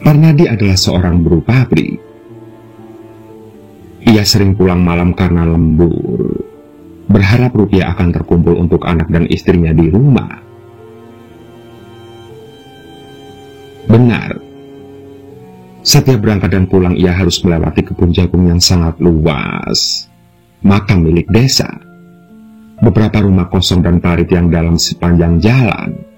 Parnadi adalah seorang buruh pabrik. Ia sering pulang malam karena lembur, berharap rupiah akan terkumpul untuk anak dan istrinya di rumah. Benar, setiap berangkat dan pulang ia harus melewati kebun jagung yang sangat luas, makam milik desa, beberapa rumah kosong dan parit yang dalam sepanjang jalan.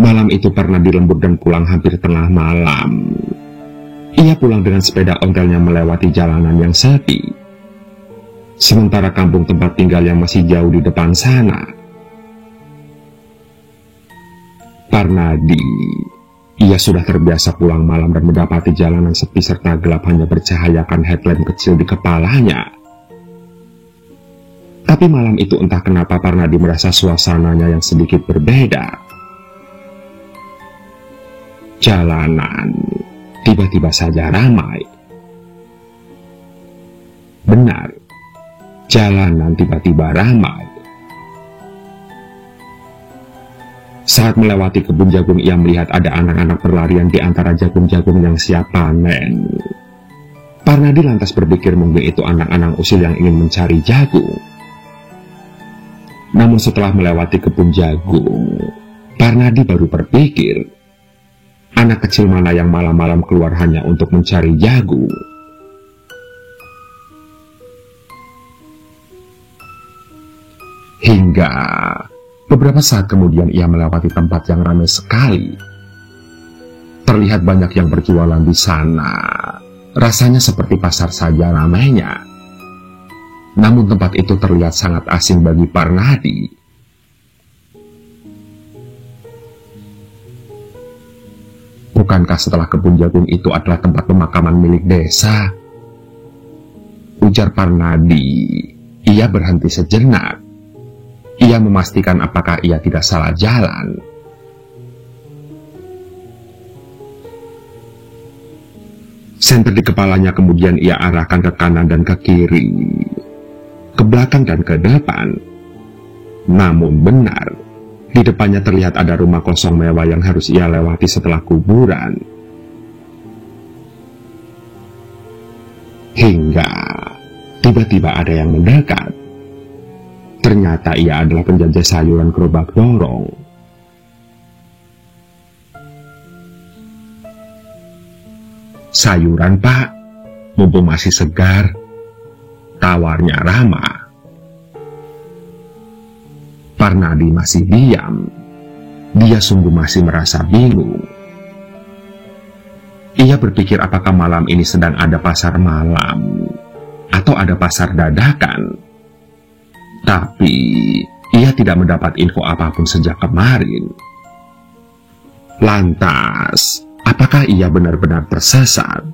Malam itu Parnadi lembur dan pulang hampir tengah malam. Ia pulang dengan sepeda ontelnya melewati jalanan yang sepi, sementara kampung tempat tinggal yang masih jauh di depan sana. Parnadi, ia sudah terbiasa pulang malam dan mendapati jalanan sepi serta gelap hanya bercahayakan headlamp kecil di kepalanya. Tapi malam itu entah kenapa Parnadi merasa suasananya yang sedikit berbeda. Jalanan tiba-tiba saja ramai. Benar, jalanan tiba-tiba ramai. Saat melewati kebun jagung, ia melihat ada anak-anak berlarian di antara jagung-jagung yang siap panen. Parnadi lantas berpikir mungkin itu anak-anak usil yang ingin mencari jagung. Namun setelah melewati kebun jagung, Parnadi baru berpikir, anak kecil mana yang malam-malam keluar hanya untuk mencari jagung? Hingga beberapa saat kemudian ia melewati tempat yang ramai sekali. Terlihat banyak yang berjualan di sana. Rasanya seperti pasar saja ramainya. Namun tempat itu terlihat sangat asing bagi Parnadi. Bukankah setelah kebun jagung itu adalah tempat pemakaman milik desa? Ujar Parnadi. Ia berhenti sejenak. Ia memastikan apakah ia tidak salah jalan. Senter di kepalanya kemudian ia arahkan ke kanan dan ke kiri, ke belakang dan ke depan. Namun benar, di depannya terlihat ada rumah kosong mewah yang harus ia lewati setelah kuburan. Hingga tiba-tiba ada yang mendekat. Ternyata ia adalah penjajah sayuran gerobak dorong. "Sayuran, Pak, mumpung masih segar," tawarnya ramah. Parnadi masih diam. Dia sungguh masih merasa bingung. Ia berpikir apakah malam ini sedang ada pasar malam atau ada pasar dadakan. Tapi ia tidak mendapat info apapun sejak kemarin. Lantas, apakah ia benar-benar tersesat?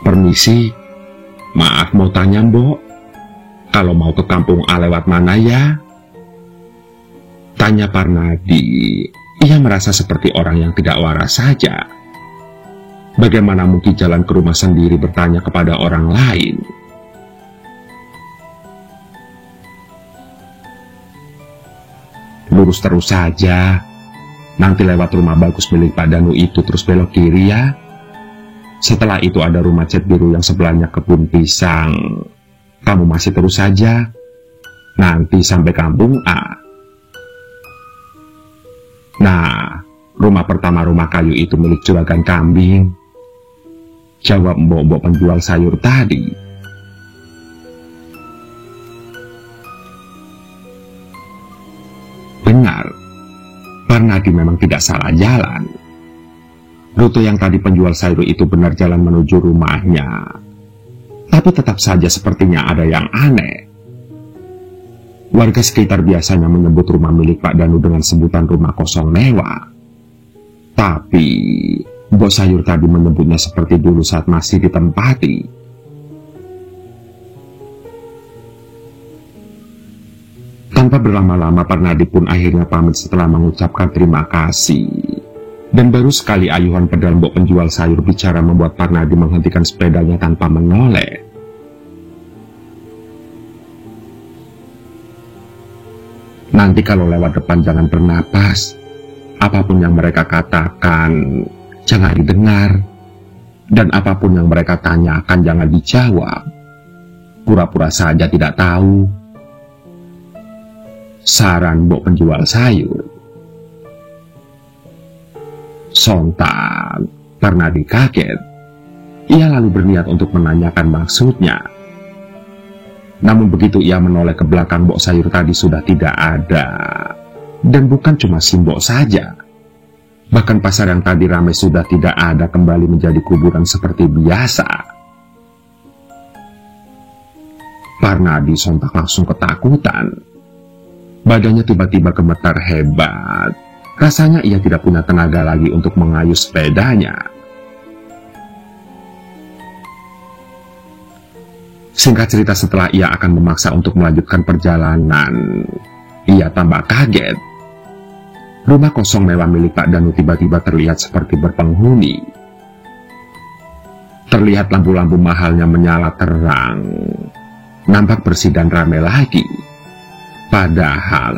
"Permisi, maaf mau tanya, Mbok, kalau mau ke kampung A lewat mana ya?" Tanya Parnadi. Ia merasa seperti orang yang tidak waras saja. Bagaimana mungkin jalan ke rumah sendiri bertanya kepada orang lain? "Lurus terus saja. Nanti lewat rumah bagus milik Pak Danu itu terus belok kiri ya. Setelah itu ada rumah cat biru yang sebelahnya kebun pisang. Kamu masih terus saja. Nanti sampai kampung A. Nah, rumah pertama rumah kayu itu milik juragan kambing," jawab mbok-mbok penjual sayur tadi. Benar, Parnadi memang tidak salah jalan. Rute yang tadi penjual sayur itu benar jalan menuju rumahnya. Tapi tetap saja sepertinya ada yang aneh. Warga sekitar biasanya menyebut rumah milik Pak Danu dengan sebutan rumah kosong mewah. Tapi Mbok Sayur tadi menyebutnya seperti dulu saat masih ditempati. Tanpa berlama-lama Parnadi pun akhirnya pamit setelah mengucapkan terima kasih. Dan baru sekali ayuhan pedal Mbok penjual sayur bicara membuat Parnadi menghentikan sepedanya tanpa menoleh. Nanti kalau lewat depan jangan bernapas. Apapun yang mereka katakan, jangan didengar. Dan apapun yang mereka tanyakan, jangan dijawab. Pura-pura saja tidak tahu. Saran Mbok penjual sayur. Sontak, Parnadi kaget. Ia lalu berniat untuk menanyakan maksudnya. Namun begitu ia menoleh ke belakang, Mbok sayur tadi sudah tidak ada. Dan bukan cuma si Mbok saja. Bahkan pasar yang tadi ramai sudah tidak ada, kembali menjadi kuburan seperti biasa. Parnadi sontak langsung ketakutan. Badannya tiba-tiba gemetar hebat. Rasanya ia tidak punya tenaga lagi untuk mengayuh sepedanya. Singkat cerita, setelah ia akan memaksa untuk melanjutkan perjalanan, ia tambah kaget. Rumah kosong mewah milik Pak Danu tiba-tiba terlihat seperti berpenghuni. Terlihat lampu-lampu mahalnya menyala terang. Nampak bersih dan ramai lagi. Padahal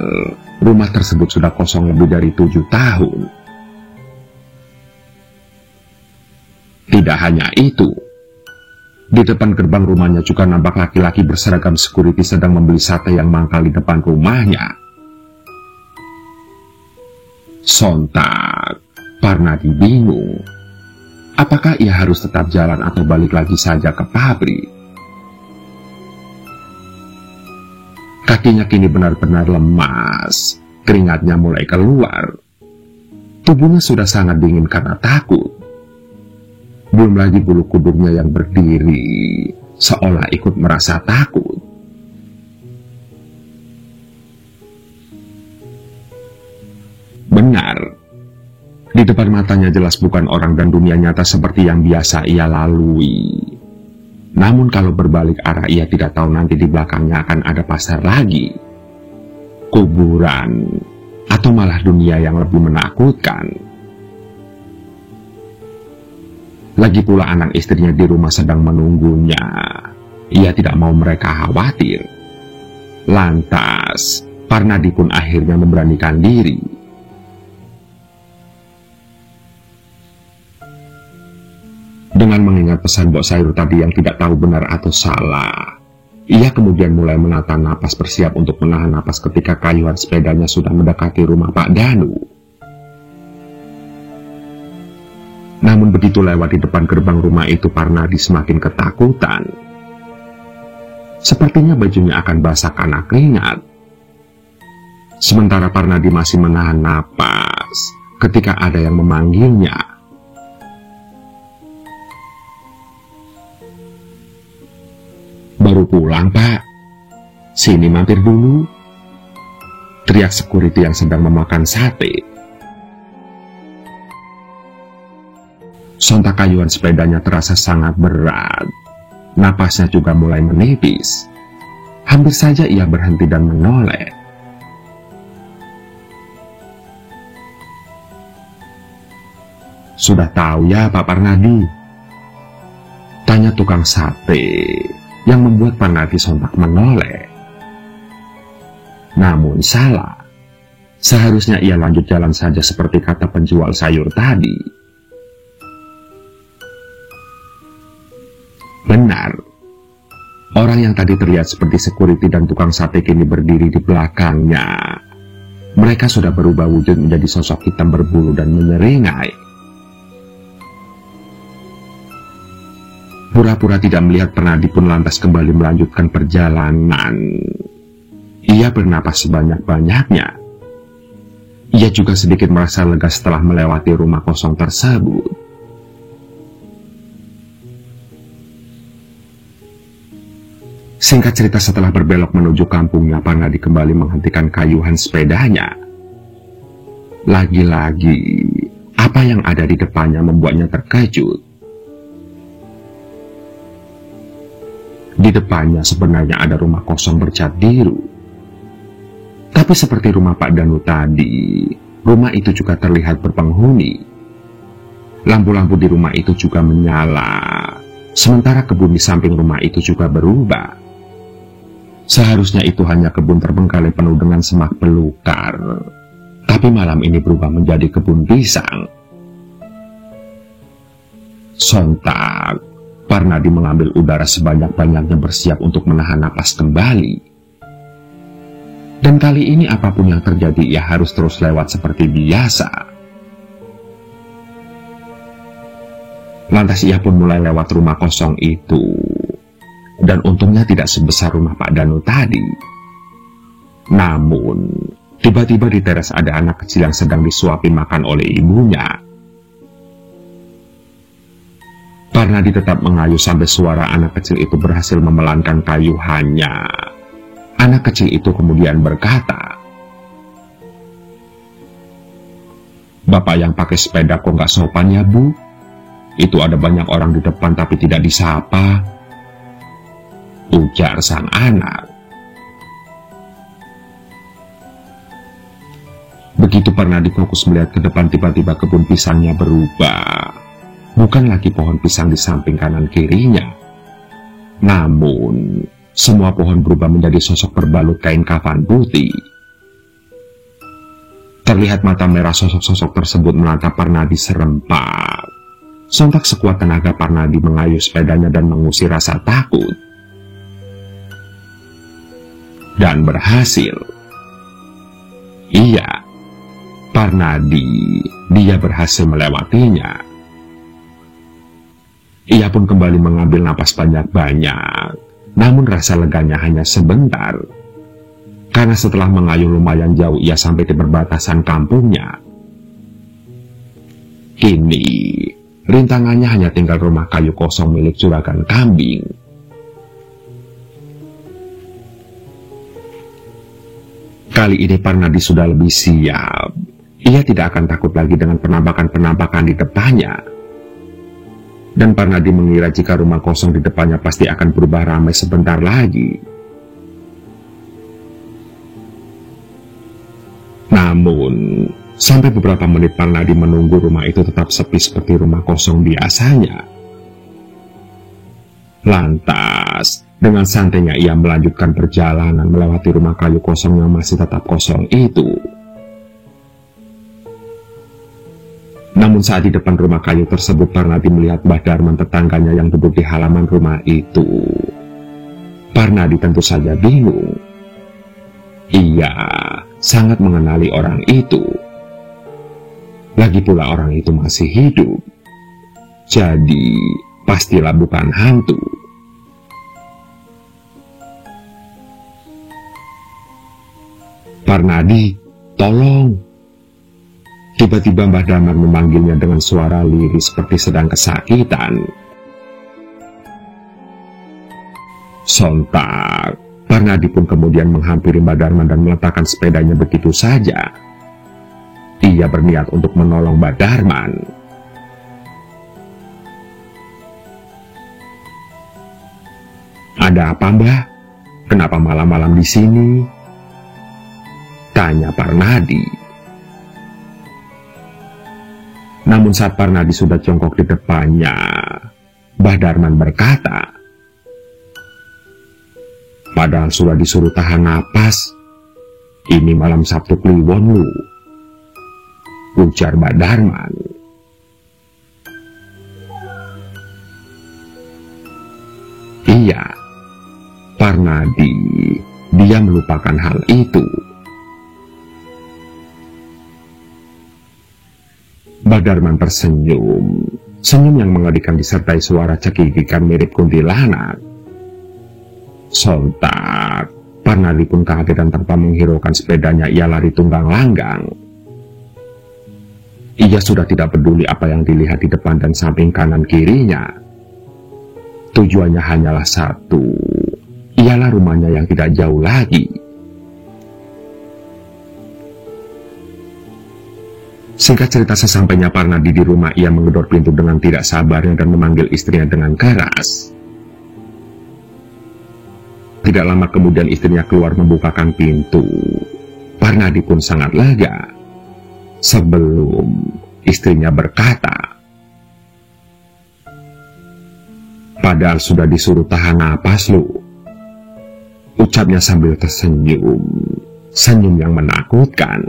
rumah tersebut sudah kosong lebih dari 7 tahun. Tidak hanya itu, di depan gerbang rumahnya juga nampak laki-laki berseragam security sedang membeli sate yang mangkal di depan rumahnya. Sontak, Parnadi bingung. Apakah ia harus tetap jalan atau balik lagi saja ke pabrik? Kakinya kini benar-benar lemas, keringatnya mulai keluar. Tubuhnya sudah sangat dingin karena takut. Belum lagi bulu kuduknya yang berdiri, seolah ikut merasa takut. Benar, di depan matanya jelas bukan orang dan dunia nyata seperti yang biasa ia lalui. Namun kalau berbalik arah ia tidak tahu nanti di belakangnya akan ada pasar lagi, kuburan, atau malah dunia yang lebih menakutkan. Lagi pula anak istrinya di rumah sedang menunggunya. Ia tidak mau mereka khawatir. Lantas, Parnadi pun akhirnya memberanikan diri. Dengan mengingat pesan Mbok Sayur tadi yang tidak tahu benar atau salah, ia kemudian mulai menata napas bersiap untuk menahan napas ketika kayuhan sepedanya sudah mendekati rumah Pak Danu. Namun begitu lewat di depan gerbang rumah itu, Parnadi semakin ketakutan. Sepertinya bajunya akan basah karena keringat. Sementara Parnadi masih menahan napas ketika ada yang memanggilnya. "Baru pulang, Pak. Sini mampir dulu," teriak security yang sedang memakan sate. Sontak kayuhan sepedanya terasa sangat berat. Napasnya juga mulai menipis. Hampir saja ia berhenti dan menoleh. "Sudah tahu ya Pak Parnadi?" tanya tukang sate, yang membuat Parnadi sontak menoleh. Namun salah. Seharusnya ia lanjut jalan saja seperti kata penjual sayur tadi. Benar, orang yang tadi terlihat seperti security dan tukang sate kini berdiri di belakangnya. Mereka sudah berubah wujud menjadi sosok hitam berbulu dan menyeringai. Pura-pura tidak melihat Parnadi pun lantas kembali melanjutkan perjalanan. Ia bernapas sebanyak-banyaknya. Ia juga sedikit merasa lega setelah melewati rumah kosong tersebut. Singkat cerita, setelah berbelok menuju kampungnya, Parnadi kembali menghentikan kayuhan sepedanya. Lagi-lagi, apa yang ada di depannya membuatnya terkejut. Di depannya sebenarnya ada rumah kosong bercat biru. Tapi seperti rumah Pak Danu tadi, rumah itu juga terlihat berpenghuni. Lampu-lampu di rumah itu juga menyala, sementara kebun di samping rumah itu juga berubah. Seharusnya itu hanya kebun terbengkalai penuh dengan semak belukar, tapi malam ini berubah menjadi kebun pisang. Sontak, Parnadi mengambil udara sebanyak-banyaknya bersiap untuk menahan napas kembali. Dan kali ini apapun yang terjadi ia harus terus lewat seperti biasa. Lantas ia pun mulai lewat rumah kosong itu. Dan untungnya tidak sebesar rumah Pak Danu tadi. Namun, tiba-tiba di teras ada anak kecil yang sedang disuapi makan oleh ibunya. Parnadi tetap mengayuh sampai suara anak kecil itu berhasil memelankan kayuhannya. Anak kecil itu kemudian berkata, "Bapak yang pakai sepeda kok nggak sopan ya, Bu? Itu ada banyak orang di depan tapi tidak disapa," ujar sang anak. Begitu Parnadi fokus melihat ke depan, tiba-tiba kebun pisangnya berubah. Bukan lagi pohon pisang di samping kanan kirinya. Namun, semua pohon berubah menjadi sosok berbalut kain kafan putih. Terlihat mata merah sosok-sosok tersebut menatap Parnadi serempak. Sontak sekuat tenaga Parnadi mengayuh sepedanya dan mengusir rasa takut. Dan berhasil. Iya, Parnadi, dia berhasil melewatinya. Ia pun kembali mengambil napas banyak-banyak, namun rasa leganya hanya sebentar. Karena setelah mengayuh lumayan jauh, ia sampai di perbatasan kampungnya. Kini, rintangannya hanya tinggal rumah kayu kosong milik juragan kambing. Kali ini Parnadi sudah lebih siap. Ia tidak akan takut lagi dengan penampakan-penampakan di depannya. Dan Parnadi mengira jika rumah kosong di depannya pasti akan berubah ramai sebentar lagi. Namun, sampai beberapa menit Parnadi menunggu rumah itu tetap sepi seperti rumah kosong biasanya. Lantas, dengan santainya ia melanjutkan perjalanan melewati rumah kayu kosong yang masih tetap kosong itu. Namun saat di depan rumah kayu tersebut, Parnadi melihat Mbah Darman tetangganya yang duduk di halaman rumah itu. Parnadi tentu saja bingung. Ia sangat mengenali orang itu. Lagi pula orang itu masih hidup. Jadi, pastilah bukan hantu. "Parnadi, tolong!" Tiba-tiba Mbah Darman memanggilnya dengan suara lirih seperti sedang kesakitan. Sontak, Parnadi pun kemudian menghampiri Mbah Darman dan meletakkan sepedanya begitu saja. Ia berniat untuk menolong Mbah Darman. "Ada apa, Mbah? Kenapa malam-malam di sini?" tanya Parnadi. Namun saat Parnadi sudah jongkok di depannya, Mbah Darman berkata, "Padahal sudah disuruh tahan napas, ini malam Sabtu Kliwon lu," ujar Mbah Darman. Iya, Parnadi, dia melupakan hal itu. Mbah Darman tersenyum, senyum yang mengerikan disertai suara cekikikan mirip kuntilanak. Sontak, Parnadi pun kaget dan tanpa menghiraukan sepedanya ia lari tunggang langgang. Ia sudah tidak peduli apa yang dilihat di depan dan samping kanan kirinya. Tujuannya hanyalah satu, ialah rumahnya yang tidak jauh lagi. Singkat cerita, sesampainya Parnadi di rumah, ia menggedor pintu dengan tidak sabarnya dan memanggil istrinya dengan keras. Tidak lama kemudian istrinya keluar membukakan pintu. Parnadi pun sangat lega. Sebelum istrinya berkata, "Padahal sudah disuruh tahan napas lu," ucapnya sambil tersenyum, senyum yang menakutkan.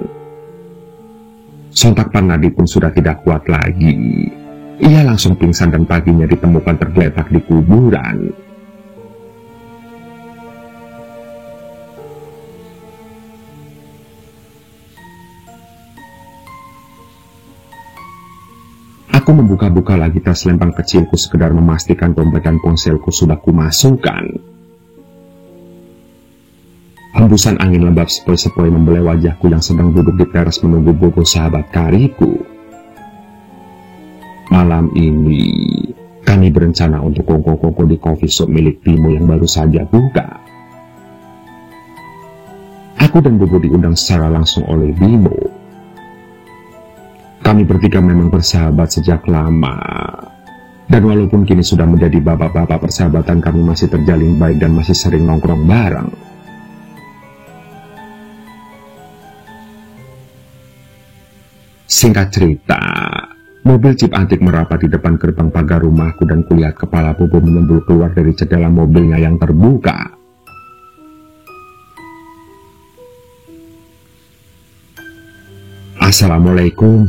Sontak Parnadi pun sudah tidak kuat lagi. Ia langsung pingsan dan paginya ditemukan tergeletak di kuburan. Aku membuka-buka lagi tas lempang kecilku sekedar memastikan dompet dan ponselku sudah kumasukkan. Hembusan angin lembab sepoi-sepoi membelai wajahku yang sedang duduk di teras menunggu Bobo sahabat karibku. Malam ini, kami berencana untuk kongko-kongko di coffee shop milik Bimo yang baru saja buka. Aku dan Bobo diundang secara langsung oleh Bimo. Kami bertiga memang bersahabat sejak lama. Dan walaupun kini sudah menjadi bapak-bapak, persahabatan kami masih terjalin baik dan masih sering nongkrong bareng. Singkat cerita, mobil jeep antik merapat di depan gerbang pagar rumahku dan kulihat kepala Bobo menyembul keluar dari jendela mobilnya yang terbuka. Assalamualaikum.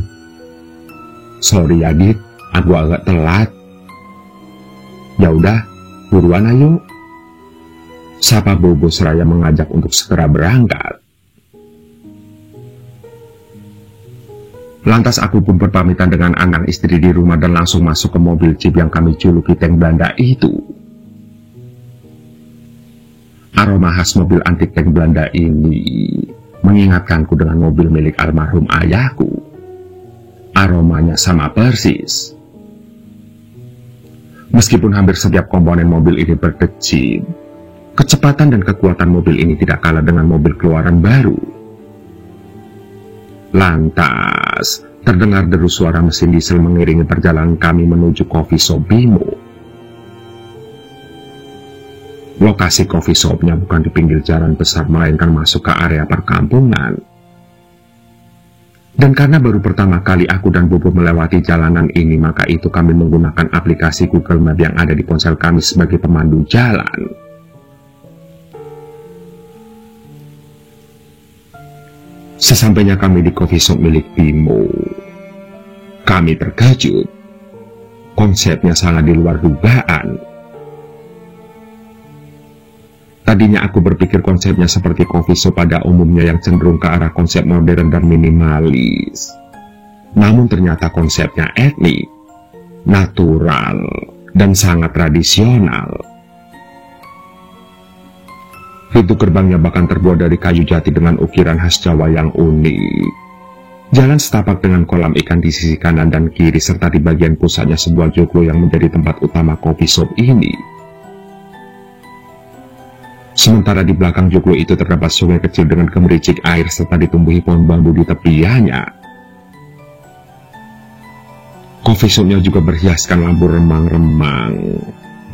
Sorry ya Dit, aku agak telat. Ya udah, buruan ayo. Sapa Bobo seraya mengajak untuk segera berangkat. Lantas aku pun berpamitan dengan anak istri di rumah dan langsung masuk ke mobil jeep yang kami juluki tank Belanda itu. Aroma khas mobil antik tank Belanda ini mengingatkanku dengan mobil milik almarhum ayahku. Aromanya sama persis. Meskipun hampir setiap komponen mobil ini berdecim, kecepatan dan kekuatan mobil ini tidak kalah dengan mobil keluaran baru. Lantas, terdengar deru suara mesin diesel mengiringi perjalanan kami menuju coffee shop Bimo. Lokasi coffee shopnya bukan di pinggir jalan besar, melainkan masuk ke area perkampungan. Dan karena baru pertama kali aku dan Bobo melewati jalanan ini, maka itu kami menggunakan aplikasi Google Map yang ada di ponsel kami sebagai pemandu jalan. Sesampainya kami di coffee shop milik Bimo, kami terkejut. Konsepnya sangat di luar dugaan. Tadinya aku berpikir konsepnya seperti coffee shop pada umumnya yang cenderung ke arah konsep modern dan minimalis. Namun ternyata konsepnya etnik, natural, dan sangat tradisional. Pintu gerbangnya bahkan terbuat dari kayu jati dengan ukiran khas Jawa yang unik. Jalan setapak dengan kolam ikan di sisi kanan dan kiri, serta di bagian pusatnya sebuah joglo yang menjadi tempat utama coffee shop ini. Sementara di belakang joglo itu terdapat sungai kecil dengan gemericik air serta ditumbuhi pohon bambu di tepiannya. Coffee shopnya juga berhiaskan lampu remang-remang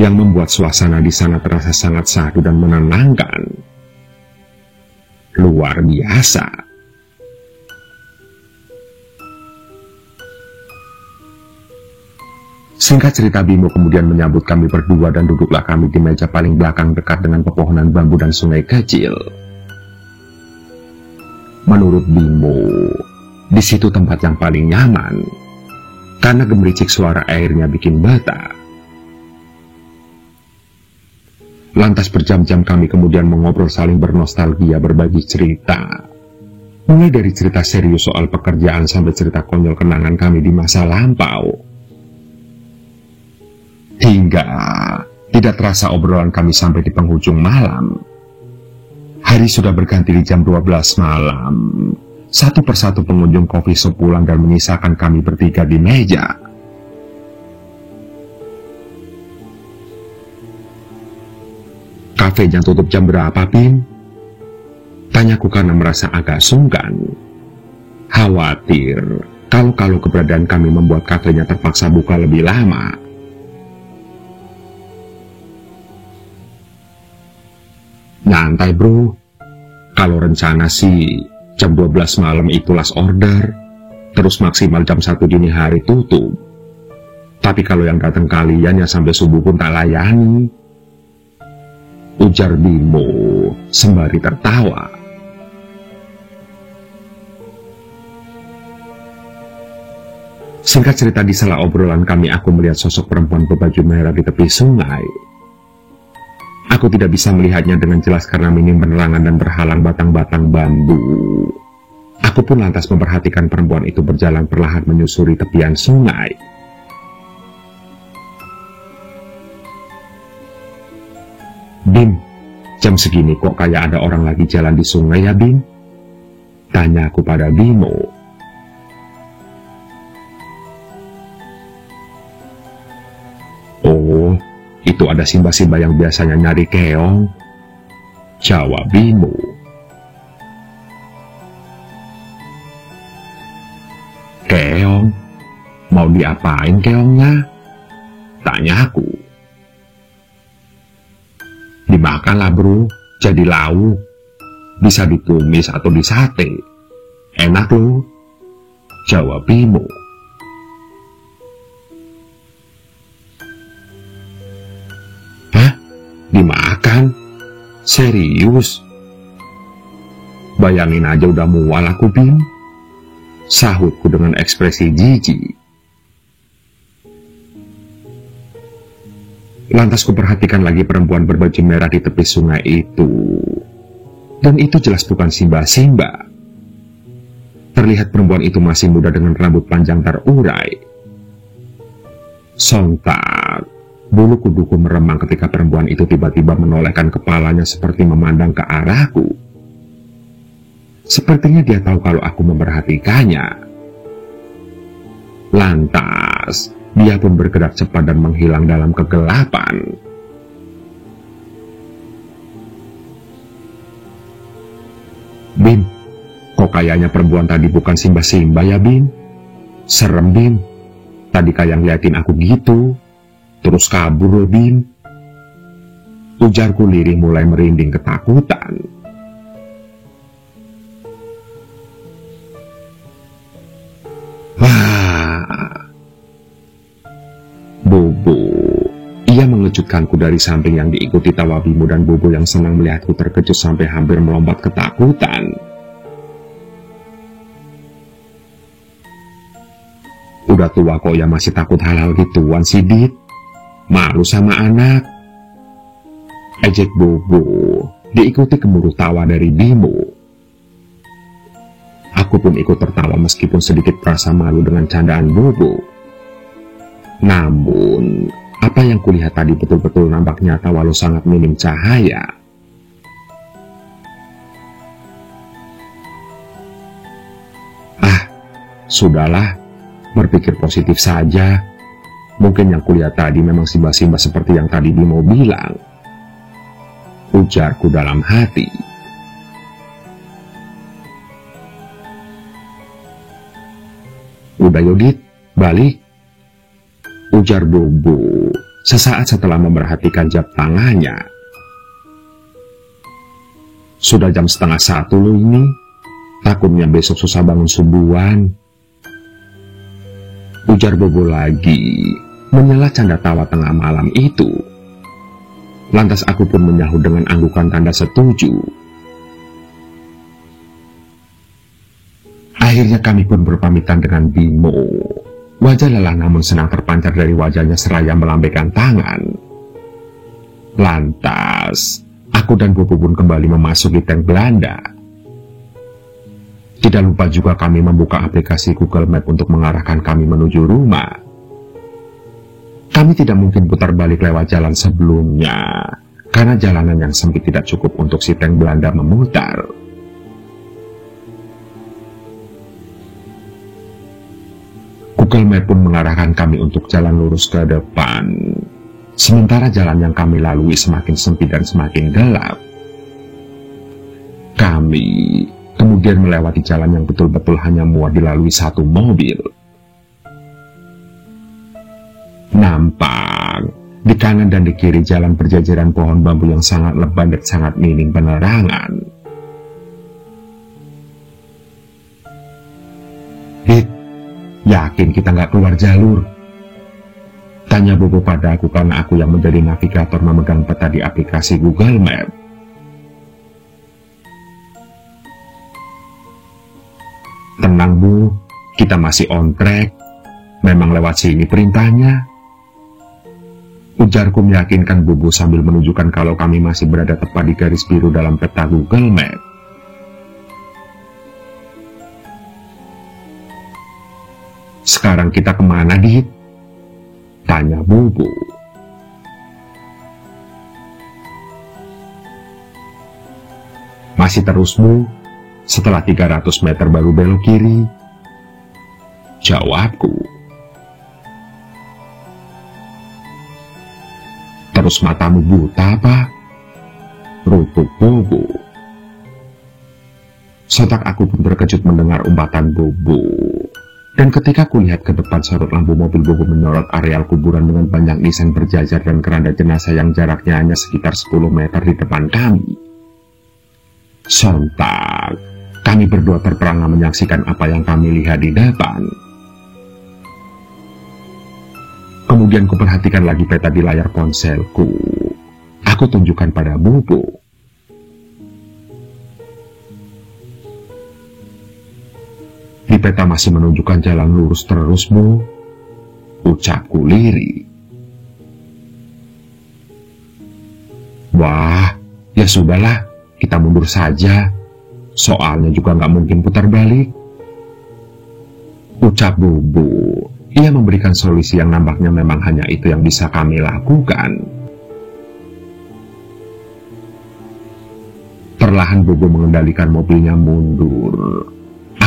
yang membuat suasana di sana terasa sangat syahdu dan menenangkan. Luar biasa. Singkat cerita, Bimo kemudian menyambut kami berdua dan duduklah kami di meja paling belakang dekat dengan pepohonan bambu dan sungai kecil. Menurut Bimo, di situ tempat yang paling nyaman, karena gemericik suara airnya bikin betah. Lantas berjam-jam kami kemudian mengobrol saling bernostalgia, berbagi cerita. Mulai dari cerita serius soal pekerjaan sampai cerita konyol kenangan kami di masa lampau. Hingga tidak terasa obrolan kami sampai di penghujung malam. Hari sudah berganti di jam 12 malam. Satu persatu pengunjung coffee shop pulang dan menyisakan kami bertiga di meja. Kafenya tutup jam berapa, Bim? Tanyaku karena merasa agak sungkan. Khawatir kalau keberadaan kami membuat kafenya terpaksa buka lebih lama. Nyantai bro, kalau rencana sih jam 12 malam itu last order, terus maksimal jam 1 dini hari tutup. Tapi kalau yang datang kalian ya sampai subuh pun tak layani. ujar Bimo sembari tertawa. Singkat cerita, di sela obrolan kami aku melihat sosok perempuan berbaju merah di tepi sungai. Aku tidak bisa melihatnya dengan jelas karena minim penerangan dan berhalang batang-batang bambu. Aku pun lantas memperhatikan perempuan itu berjalan perlahan menyusuri tepian sungai. Bim, jam segini kok kayak ada orang lagi jalan di sungai ya, Bim? Tanya aku pada Bimo. Oh, itu ada Simba-Simba yang biasanya nyari keong, jawab Bimo. Keong? Mau diapain keongnya? Tanya aku. Dimakan lah bro, jadi lauk. Bisa ditumis atau disate. Enak loh, jawab Bimo. Dimakan? Serius? Bayangin aja udah mual aku, Bim, sahutku dengan ekspresi jijik. Lantas kuperhatikan lagi perempuan berbaju merah di tepi sungai itu. Dan itu jelas bukan Simba-Simba. Terlihat perempuan itu masih muda dengan rambut panjang terurai. Sontak, bulu kuduku meremang ketika perempuan itu tiba-tiba menolehkan kepalanya seperti memandang ke arahku. Sepertinya dia tahu kalau aku memperhatikannya. Lantas, dia pun bergerak cepat dan menghilang dalam kegelapan. Bim, kok kayaknya perempuan tadi bukan Simba-Simba ya, Bim? Serem, Bim. Tadi kayak ngeliatin aku gitu. Terus kabur loh, Bim. Ujarku lirih mulai merinding ketakutan. Wah, Bobo. Ia mengejutkanku dari samping yang diikuti tawa Bimo dan Bobo yang senang melihatku terkejut sampai hampir melompat ketakutan. Udah tua kok ya masih takut hal-hal gituan sih, Dit? Malu sama anak, ejek Bobo, diikuti gemuruh tawa dari Bimo. Aku pun ikut tertawa meskipun sedikit merasa malu dengan candaan Bobo. Namun, apa yang kulihat tadi betul-betul nampak nyata walau sangat minim cahaya. Ah, sudahlah, berpikir positif saja. Mungkin yang kulihat tadi memang Simba-Simba seperti yang tadi Bimo bilang, ujarku dalam hati. Udah Yodit, balik, ujar Bobo sesaat setelah memperhatikan jam tangannya. Sudah jam 12:30 loh ini, takutnya besok susah bangun subuhan, ujar Bobo lagi, menyela canda tawa tengah malam itu. Lantas aku pun menyahut dengan anggukan tanda setuju. Akhirnya kami pun berpamitan dengan Bimo. Wajah lelah namun senang terpancar dari wajahnya seraya melambaikan tangan. Lantas, aku dan Bobo pun kembali memasuki tank Belanda. Tidak lupa juga kami membuka aplikasi Google Map untuk mengarahkan kami menuju rumah. Kami tidak mungkin putar balik lewat jalan sebelumnya, karena jalanan yang sempit tidak cukup untuk si tank Belanda memutar. Google Map pun mengarahkan kami untuk jalan lurus ke depan, sementara jalan yang kami lalui semakin sempit dan semakin gelap. Kami kemudian melewati jalan yang betul-betul hanya muat dilalui satu mobil. Nampak di kanan dan di kiri jalan berjajaran pohon bambu yang sangat lebat dan sangat minim penerangan. Hit, yakin kita nggak keluar jalur? Tanya Bobo padaku karena aku yang menjadi navigator memegang peta di aplikasi Google Map. Tenang Bu, kita masih on track. Memang lewat sini perintahnya. Ujarku meyakinkan Bobo sambil menunjukkan kalau kami masih berada tepat di garis biru dalam peta Google Map. Sekarang kita kemana, Dit? Tanya Bobo. Masih terus, Bu. Setelah 300 meter baru belok kiri. Jawabku. Terus matamu buta apa? Rutuk Bobo. Sontak aku pun terkejut mendengar umpatan Bobo. Dan ketika kulihat ke depan, sorot lampu mobil Bobo menyorot areal kuburan dengan banyak nisan berjajar dan keranda jenazah yang jaraknya hanya sekitar 10 meter di depan kami. Sontak, kami berdua terperangah menyaksikan apa yang kami lihat di depan. Kemudian kuperhatikan lagi peta di layar ponselku. Aku tunjukkan pada Bobo. Di peta masih menunjukkan jalan lurus terus, Bu. Ucapku lirih. Wah, ya sudahlah, kita mundur saja. Soalnya juga nggak mungkin putar balik. Ucap Bobo. Ia memberikan solusi yang nampaknya memang hanya itu yang bisa kami lakukan. Perlahan Bobo mengendalikan mobilnya mundur.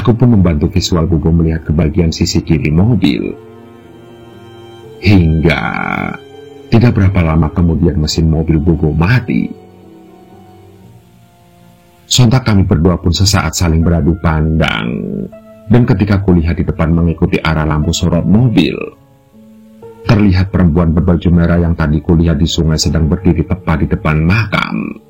Aku pun membantu visual Bobo melihat ke bagian sisi kiri mobil. Hingga tidak berapa lama kemudian mesin mobil Bobo mati. Sontak kami berdua pun sesaat saling beradu pandang. Dan ketika kulihat di depan mengikuti arah lampu sorot mobil, terlihat perempuan berbaju merah yang tadi kulihat di sungai sedang berdiri tepat di depan makam.